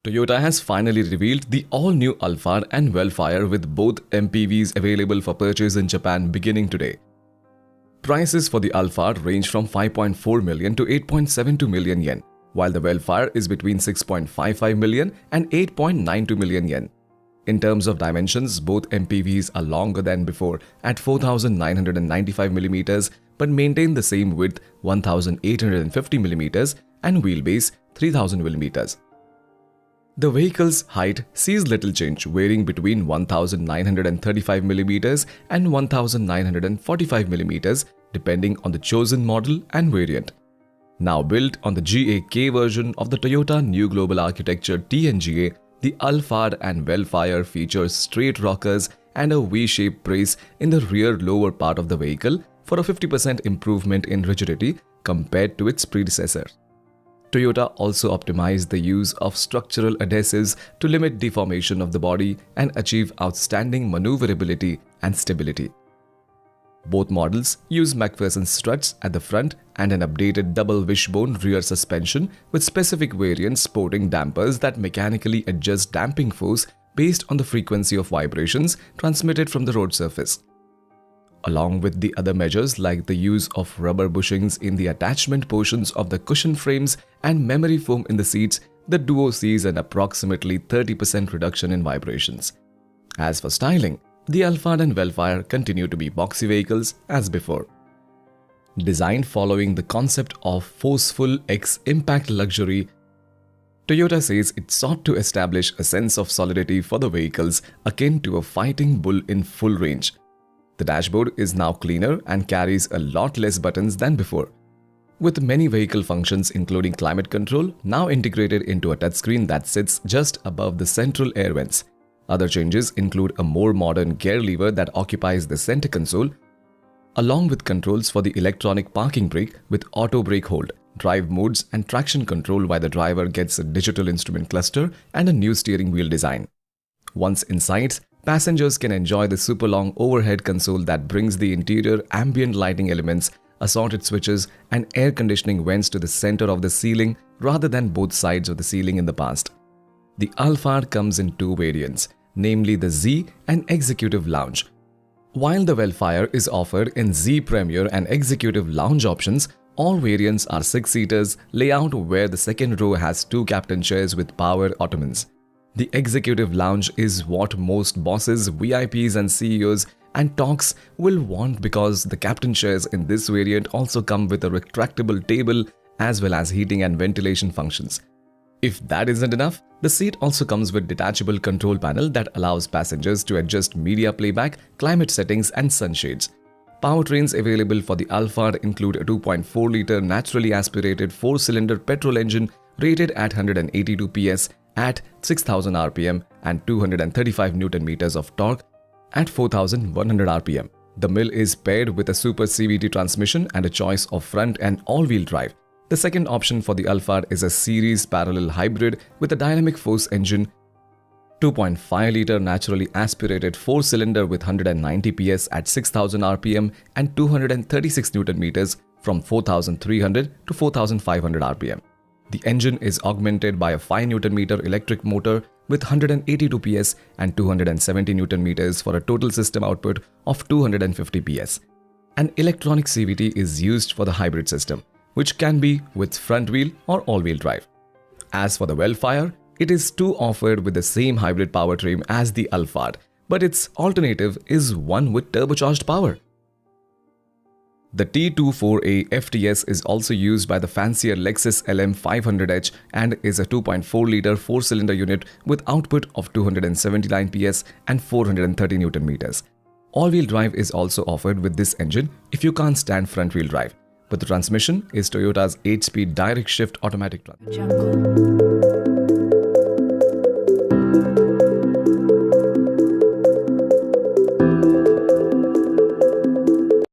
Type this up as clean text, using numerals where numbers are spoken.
Toyota has finally revealed the all-new Alphard and Vellfire with both MPVs available for purchase in Japan beginning today. Prices for the Alphard range from 5.4 million to 8.72 million yen, while the Vellfire is between 6.55 million and 8.92 million yen. In terms of dimensions, both MPVs are longer than before at 4,995 mm but maintain the same width 1,850 mm and wheelbase 3,000 mm. The vehicle's height sees little change, varying between 1,935 mm and 1,945 mm depending on the chosen model and variant. Now built on the TNGA-K version of the Toyota New Global Architecture TNGA, the Alphard and Vellfire features straight rockers and a V-shaped brace in the rear lower part of the vehicle for a 50% improvement in rigidity compared to its predecessor. Toyota also optimized the use of structural adhesives to limit deformation of the body and achieve outstanding maneuverability and stability. Both models use McPherson struts at the front and an updated double wishbone rear suspension with specific variants sporting dampers that mechanically adjust damping force based on the frequency of vibrations transmitted from the road surface. Along with the other measures like the use of rubber bushings in the attachment portions of the cushion frames and memory foam in the seats, the Duo sees an approximately 30% reduction in vibrations. As for styling, the Alphard and Vellfire continue to be boxy vehicles as before. Designed following the concept of forceful X impact luxury, Toyota says it sought to establish a sense of solidity for the vehicles akin to a fighting bull in full range. The dashboard is now cleaner and carries a lot less buttons than before, with many vehicle functions including climate control now integrated into a touchscreen that sits just above the central air vents. Other changes include a more modern gear lever that occupies the center console, along with controls for the electronic parking brake with auto brake hold, drive modes and traction control while the driver gets a digital instrument cluster and a new steering wheel design. Once inside, passengers can enjoy the super long overhead console that brings the interior ambient lighting elements, assorted switches and air conditioning vents to the center of the ceiling rather than both sides of the ceiling in the past. The Alphard comes in two variants, namely the Z and Executive Lounge. While the Vellfire is offered in Z Premier and Executive Lounge options, all variants are 6-seaters layout where the second row has two captain chairs with power ottomans. The Executive Lounge is what most bosses, VIPs and CEOs and talks will want because the captain chairs in this variant also come with a retractable table as well as heating and ventilation functions. If that isn't enough, the seat also comes with detachable control panel that allows passengers to adjust media playback, climate settings and sunshades. Powertrains available for the Alphard include a 2.4-liter naturally aspirated 4-cylinder petrol engine rated at 182 PS at 6,000 rpm and 235 Nm of torque at 4,100 rpm. The mill is paired with a Super CVT transmission and a choice of front and all-wheel drive. The second option for the Alphard is a series parallel hybrid with a dynamic force engine, 2.5-liter naturally aspirated 4-cylinder with 190 PS at 6,000 rpm and 236 Nm from 4,300 to 4,500 rpm. The engine is augmented by a 5 Nm electric motor with 182 PS and 270 Nm for a total system output of 250 PS. An electronic CVT is used for the hybrid system, which can be with front wheel or all-wheel drive. As for the Vellfire, it is too offered with the same hybrid powertrain as the Alphard, but its alternative is one with turbocharged power. The T24A FTS is also used by the fancier Lexus LM 500h and is a 2.4-liter 4-cylinder unit with output of 279 PS and 430 Nm. All-wheel drive is also offered with this engine if you can't stand front-wheel drive, but the transmission is Toyota's 8-speed direct shift automatic transmission.